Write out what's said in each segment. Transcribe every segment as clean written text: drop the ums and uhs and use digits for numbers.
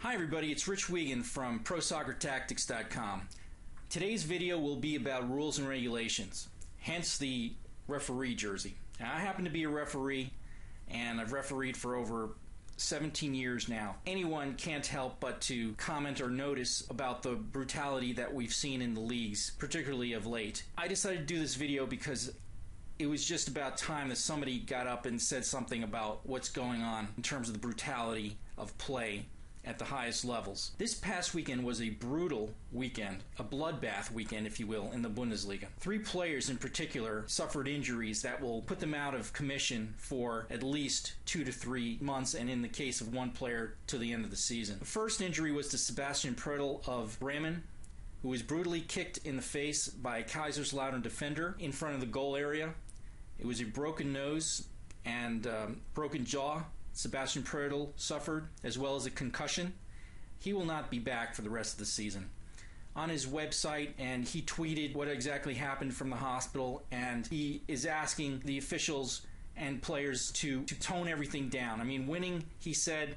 Hi everybody, it's Rich Wiegand from ProSoccerTactics.com. Today's video will be about rules and regulations, hence the referee jersey. Now, I happen to be a referee, and I've refereed for over 17 years now. Anyone can't help but to comment or notice about the brutality that we've seen in the leagues, particularly of late. I decided to do this video because it was just about time that somebody got up and said something about what's going on in terms of the brutality of play at the highest levels. This past weekend was a brutal weekend, a bloodbath weekend, if you will, in the Bundesliga. 3 players in particular suffered injuries that will put them out of commission for at least 2 to 3 months, and in the case of one player, to the end of the season. The first injury was to Sebastian Pröttl of Bremen, who was brutally kicked in the face by a Kaiserslautern defender in front of the goal area. It was a broken nose and broken jaw Sebastian Pröttl suffered, as well as a concussion. He will not be back for the rest of the season. On his website, and he tweeted what exactly happened from the hospital, and he is asking the officials and players to tone everything down. I mean, winning, he said,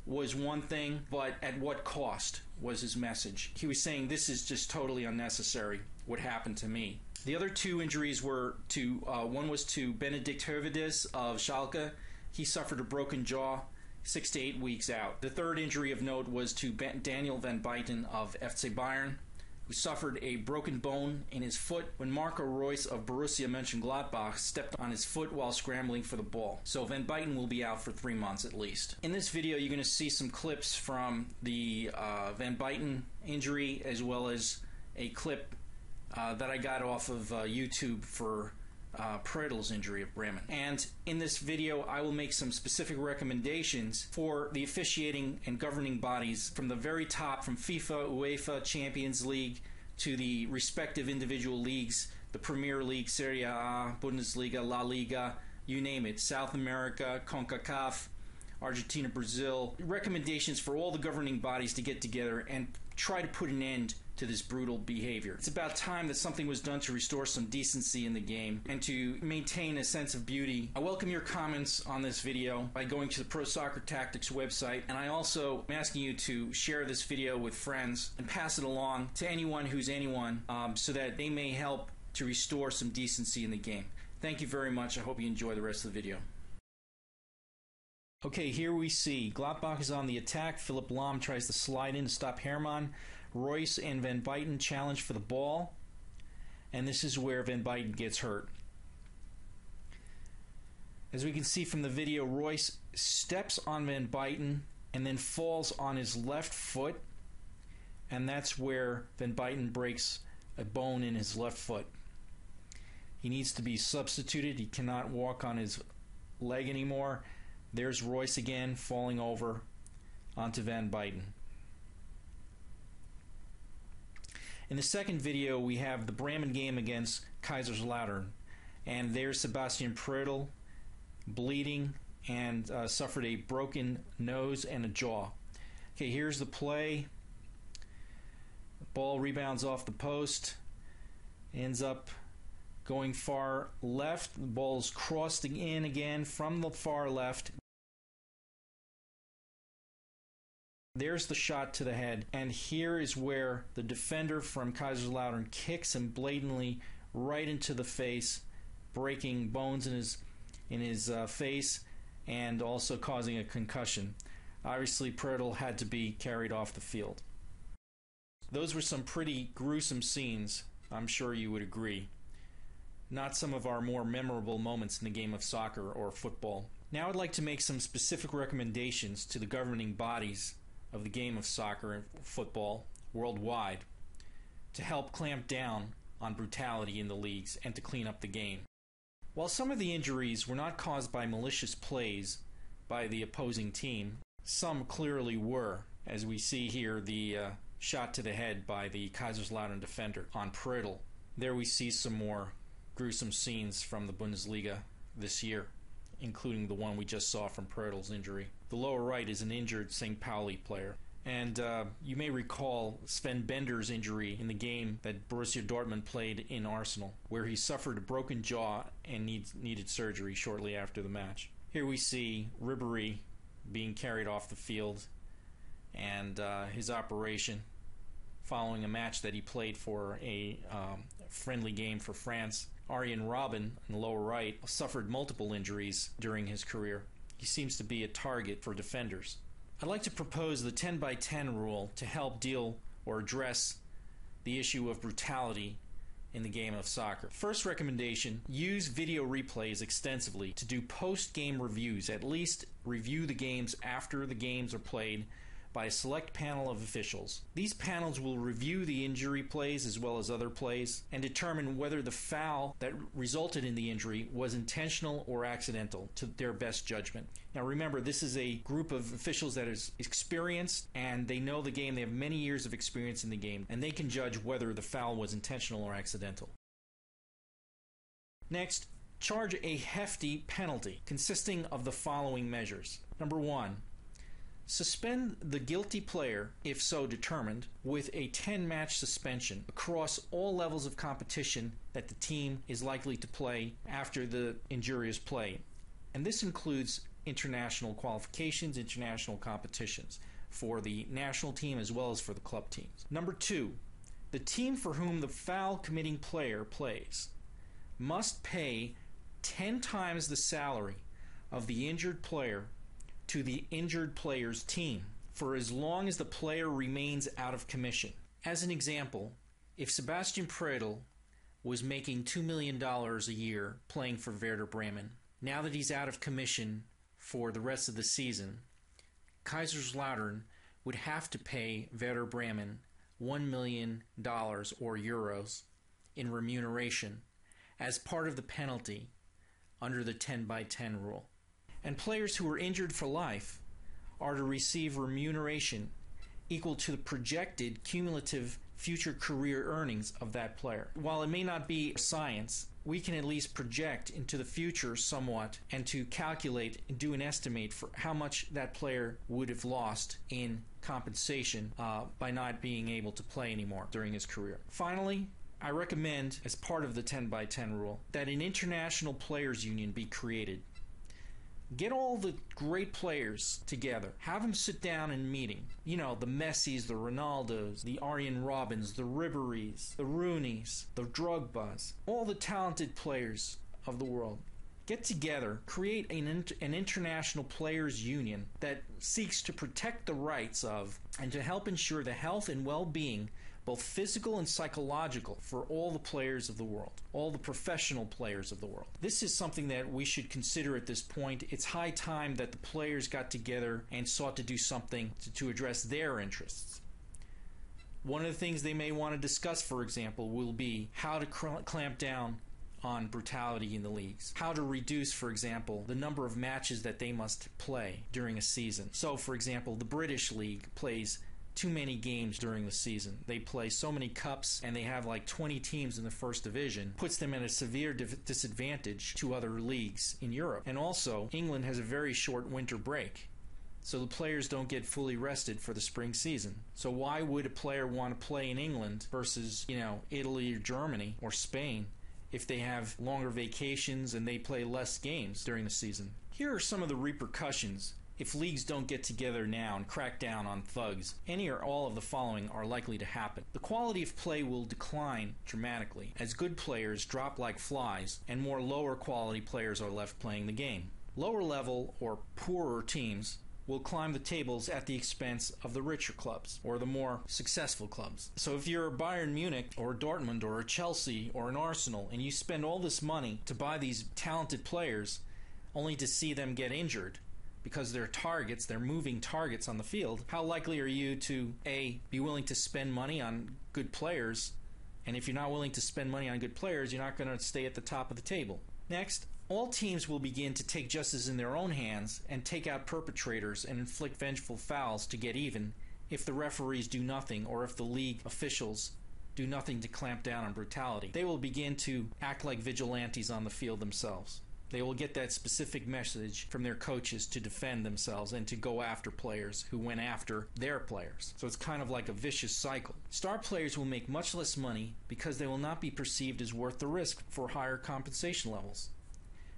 was one thing, but at what cost was his message. He was saying, this is just totally unnecessary, what happened to me. The other 2 injuries were to, one was to Benedikt Hövedes of Schalke. He suffered a broken jaw, 6 to 8 weeks out. The third injury of note was to Daniel van Buyten of FC Bayern, who suffered a broken bone in his foot when Marco Reus of Borussia Mönchengladbach stepped on his foot while scrambling for the ball. So Van Buyten will be out for 3 months at least. In this video, you're going to see some clips from the Van Buyten injury, as well as a clip that I got off of YouTube for Pröttl's injury of Bremen. And in this video, I will make some specific recommendations for the officiating and governing bodies from the very top, from FIFA, UEFA, Champions League, to the respective individual leagues, the Premier League, Serie A, Bundesliga, La Liga, you name it, South America, CONCACAF, Argentina, Brazil. Recommendations for all the governing bodies to get together and try to put an end to this brutal behavior. It's about time that something was done to restore some decency in the game and to maintain a sense of beauty. I welcome your comments on this video by going to the Pro Soccer Tactics website, and I also am asking you to share this video with friends and pass it along to anyone who's anyone, so that they may help to restore some decency in the game. Thank you very much. I hope you enjoy the rest of the video. Okay, here we see Gladbach is on the attack. Philipp Lahm tries to slide in to stop Hermann. Reus and Van Buyten challenge for the ball. And this is where Van Buyten gets hurt. As we can see from the video, Reus steps on Van Buyten and then falls on his left foot. And that's where Van Buyten breaks a bone in his left foot. He needs to be substituted. He cannot walk on his leg anymore. There's Reus again, falling over onto Van Buyten. In the second video, we have the Bremen game against Kaiserslautern. And there's Sebastian Pröttl bleeding and suffered a broken nose and a jaw. Okay, here's the play. The ball rebounds off the post, ends up going far left. The ball's crossing in again from the far left. There's the shot to the head, and here is where the defender from Kaiserslautern kicks him blatantly right into the face, breaking bones in his face and also causing a concussion. Obviously, Pröttl had to be carried off the field. Those were some pretty gruesome scenes, I'm sure you would agree. Not some of our more memorable moments in the game of soccer or football. Now I'd like to make some specific recommendations to the governing bodies of the game of soccer and football worldwide to help clamp down on brutality in the leagues and to clean up the game. While some of the injuries were not caused by malicious plays by the opposing team, some clearly were, as we see here the shot to the head by the Kaiserslautern defender on Pröttl. There we see some more gruesome scenes from the Bundesliga this year, including the one we just saw from Pröttl's injury. The lower right is an injured St. Pauli player. And you may recall Sven Bender's injury in the game that Borussia Dortmund played in Arsenal, where he suffered a broken jaw and needed surgery shortly after the match. Here we see Ribéry being carried off the field and his operation following a match that he played for a friendly game for France. Arjen Robben, in the lower right, suffered multiple injuries during his career. He seems to be a target for defenders. I'd like to propose the 10 by 10 rule to help deal or address the issue of brutality in the game of soccer. First recommendation, use video replays extensively to do post-game reviews. At least review the games after the games are played by a select panel of officials. These panels will review the injury plays as well as other plays and determine whether the foul that resulted in the injury was intentional or accidental to their best judgment. Now remember, this is a group of officials that is experienced and they know the game. They have many years of experience in the game and they can judge whether the foul was intentional or accidental. Next, charge a hefty penalty consisting of the following measures. Number 1, suspend the guilty player, if so determined, with a 10-match suspension across all levels of competition that the team is likely to play after the injurious play. And this includes international qualifications, international competitions for the national team as well as for the club teams. Number 2, the team for whom the foul committing player plays must pay 10 times the salary of the injured player to the injured player's team for as long as the player remains out of commission. As an example, if Sebastian Prödl was making $2 million a year playing for Werder Bremen, now that he's out of commission for the rest of the season, Kaiserslautern would have to pay Werder Bremen $1 million or euros in remuneration as part of the penalty under the 10 by 10 rule. And players who are injured for life are to receive remuneration equal to the projected cumulative future career earnings of that player. While it may not be science, we can at least project into the future somewhat and to calculate and do an estimate for how much that player would have lost in compensation by not being able to play anymore during his career. Finally, I recommend, as part of the 10 by 10 rule, that an international players union be created. Get all the great players together. Have them sit down in a meeting. You know, the Messis, the Ronaldos, the Arjen Robbens, the Ribéries, the Rooneys, the Drogbas, all the talented players of the world. Get together, create an international players union that seeks to protect the rights of and to help ensure the health and well-being, both physical and psychological, for all the players of the world, all the professional players of the world. This is something that we should consider at this point. It's high time that the players got together and sought to do something to address their interests. One of the things they may want to discuss, for example, will be how to clamp down on brutality in the leagues. How to reduce, for example, the number of matches that they must play during a season. So, for example, the British League plays too many games during the season. They play so many cups and they have like 20 teams in the first division, puts them at a severe disadvantage to other leagues in Europe. And also, England has a very short winter break, so the players don't get fully rested for the spring season. So why would a player want to play in England versus, Italy or Germany or Spain if they have longer vacations and they play less games during the season? Here are some of the repercussions if leagues don't get together now and crack down on thugs. Any or all of the following are likely to happen. The quality of play will decline dramatically as good players drop like flies and more lower quality players are left playing the game. Lower level or poorer teams will climb the tables at the expense of the richer clubs or the more successful clubs. So if you're a Bayern Munich or a Dortmund or a Chelsea or an Arsenal and you spend all this money to buy these talented players only to see them get injured because they're targets, they're moving targets on the field, how likely are you to A, be willing to spend money on good players? And if you're not willing to spend money on good players, you're not going to stay at the top of the table. Next, all teams will begin to take justice in their own hands and take out perpetrators and inflict vengeful fouls to get even if the referees do nothing or if the league officials do nothing to clamp down on brutality. They will begin to act like vigilantes on the field themselves. They will get that specific message from their coaches to defend themselves and to go after players who went after their players. So it's kind of like a vicious cycle. Star players will make much less money because they will not be perceived as worth the risk for higher compensation levels,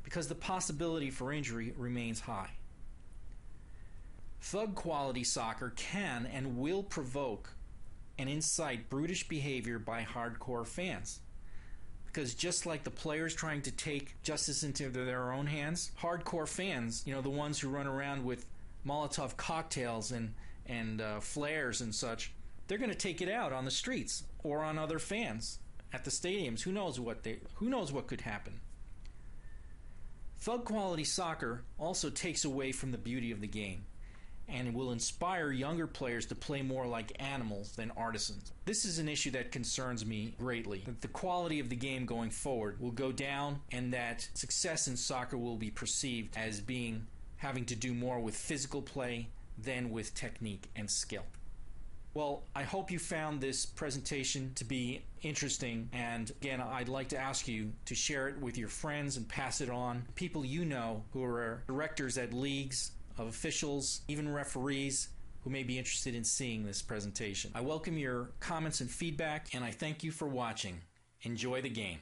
because the possibility for injury remains high. Thug quality soccer can and will provoke and incite brutish behavior by hardcore fans. Because just like the players trying to take justice into their own hands, hardcore fans, the ones who run around with Molotov cocktails and flares and such, they're going to take it out on the streets or on other fans at the stadiums. Who knows what could happen? Thug quality soccer also takes away from the beauty of the game and will inspire younger players to play more like animals than artisans. This is an issue that concerns me greatly, that the quality of the game going forward will go down and that success in soccer will be perceived as having to do more with physical play than with technique and skill. Well, I hope you found this presentation to be interesting, and again, I'd like to ask you to share it with your friends and pass it on. People you know who are directors at leagues, of officials, even referees who may be interested in seeing this presentation. I welcome your comments and feedback, and I thank you for watching. Enjoy the game.